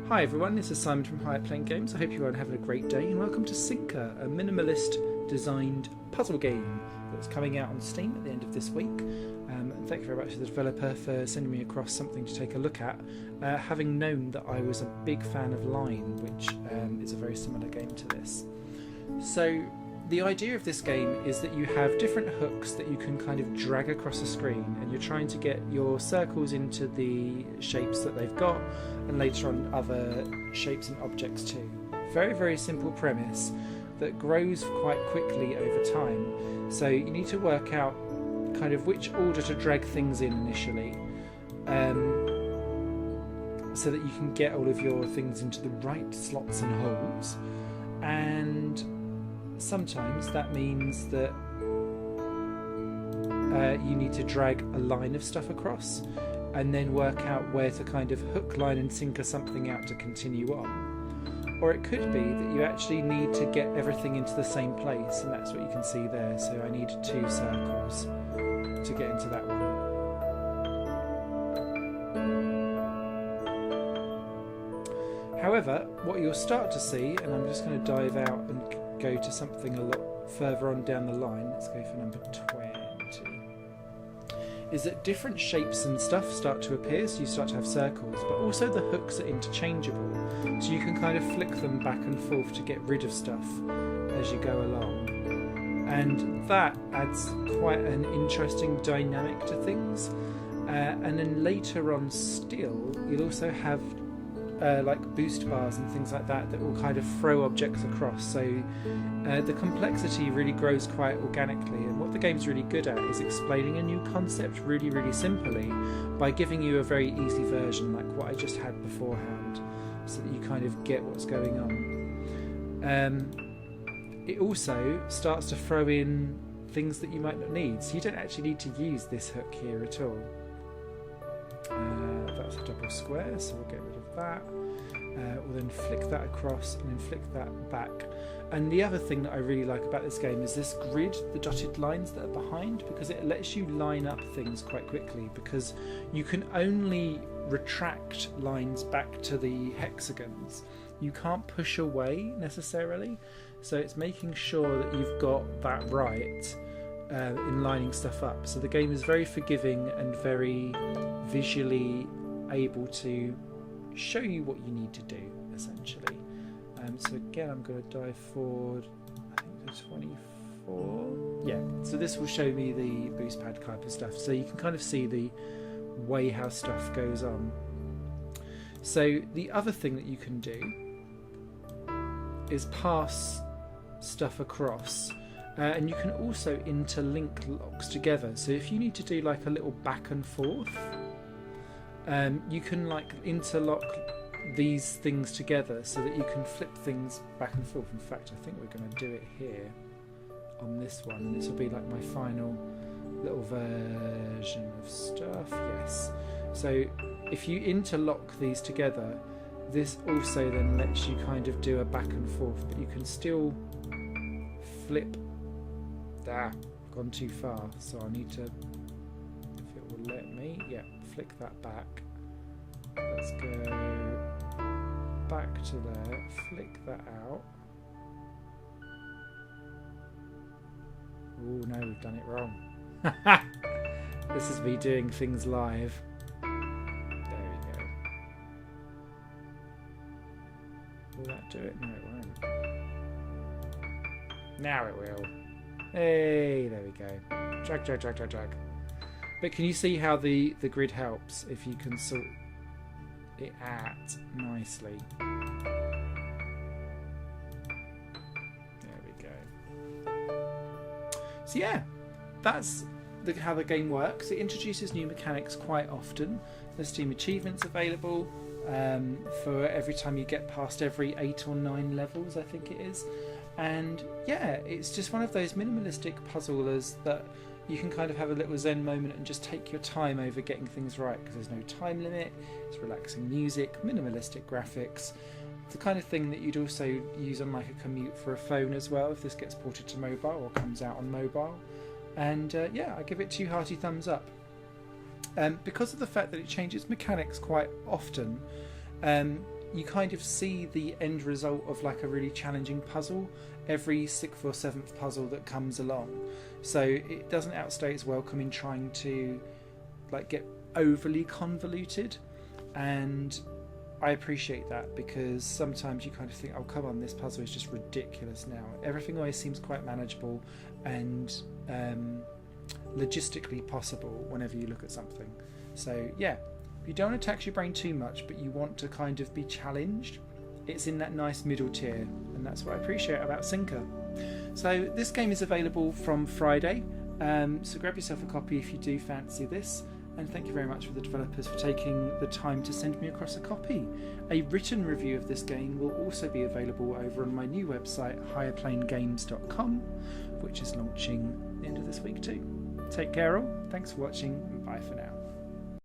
Hi everyone, this is Simon from Hyatt Playing Games. I hope you are having a great day and welcome to Sinkr, a minimalist designed puzzle game that's coming out on Steam at the end of this week. And thank you very much to the developer for sending me across something to take a look at, having known that I was a big fan of Line, which is a very similar game to this. So the idea of this game is that you have different hooks that you can kind of drag across a screen, and you're trying to get your circles into the shapes that they've got, and later on other shapes and objects too. Very, very simple premise that grows quite quickly over time. So you need to work out kind of which order to drag things in initially, so that you can get all of your things into the right slots and holes. And sometimes that means that you need to drag a line of stuff across and then work out where to kind of hook, line and sinker something out to continue on. Or it could be that you actually need to get everything into the same place, and that's what you can see there. So I need 2 circles to get into that one. However, what you'll start to see, and I'm just going to dive out and go to something a lot further on down the line, let's go for number 20, is that different shapes and stuff start to appear, so you start to have circles, but also the hooks are interchangeable, so you can kind of flick them back and forth to get rid of stuff as you go along, and that adds quite an interesting dynamic to things. And then later on still, you'll also have like boost bars and things like that that will kind of throw objects across, so the complexity really grows quite organically. And what the game's really good at is explaining a new concept really, really simply by giving you a very easy version like what I just had beforehand, so that you kind of get what's going on. It also starts to throw in things that you might not need, so you don't actually need to use this hook here at all. That's a double square, so we'll get rid of that. We'll then flick that across and then flick that back. And the other thing that I really like about this game is this grid, the dotted lines that are behind, because it lets you line up things quite quickly, because you can only retract lines back to the hexagons. You can't push away necessarily, so it's making sure that you've got that right in lining stuff up. So the game is very forgiving and very visually able to show you what you need to do, essentially. So again, I'm going to dive forward, I think to 24. Yeah, so this will show me the boost pad type of stuff, so you can kind of see the way how stuff goes on. So the other thing that you can do is pass stuff across. And you can also interlink locks together. So if you need to do like a little back and forth, you can like interlock these things together so that you can flip things back and forth. In fact, I think we're going to do it here on this one, and this will be like my final little version of stuff. Yes. So if you interlock these together, this also then lets you kind of do a back and forth, but you can still flip. Gone too far, so I need to, if it will let me, yeah, flick that back. Let's go back to there, flick that out. Oh no, we've done it wrong. This is me doing things live. There we go. Will that do it? No, it won't. Now it will. Hey, there we go. Drag, drag, drag, drag, drag. But can you see how the grid helps if you can sort it out nicely? There we go. So yeah, that's how the game works. It introduces new mechanics quite often. There's Steam achievements available for every time you get past every 8 or 9 levels, I think it is. And yeah, it's just one of those minimalistic puzzlers that you can kind of have a little zen moment and just take your time over getting things right, because there's no time limit, it's relaxing music, minimalistic graphics. It's the kind of thing that you'd also use on like a commute for a phone as well, if this gets ported to mobile or comes out on mobile. And yeah, I give it 2 hearty thumbs up. Because of the fact that it changes mechanics quite often, you kind of see the end result of like a really challenging puzzle every 6th or 7th puzzle that comes along. So it doesn't outstay its welcome in trying to like get overly convoluted, and I appreciate that, because sometimes you kind of think, oh come on, this puzzle is just ridiculous now. Everything always seems quite manageable and logistically possible whenever you look at something. So yeah, if you don't want to tax your brain too much but you want to kind of be challenged, it's in that nice middle tier, and that's what I appreciate about Sinkr. So this game is available from Friday, so grab yourself a copy if you do fancy this, and thank you very much for the developers for taking the time to send me across a copy. A written review of this game will also be available over on my new website higherplanegames.com, which is launching the end of this week too. Take care all, thanks for watching, and bye for now.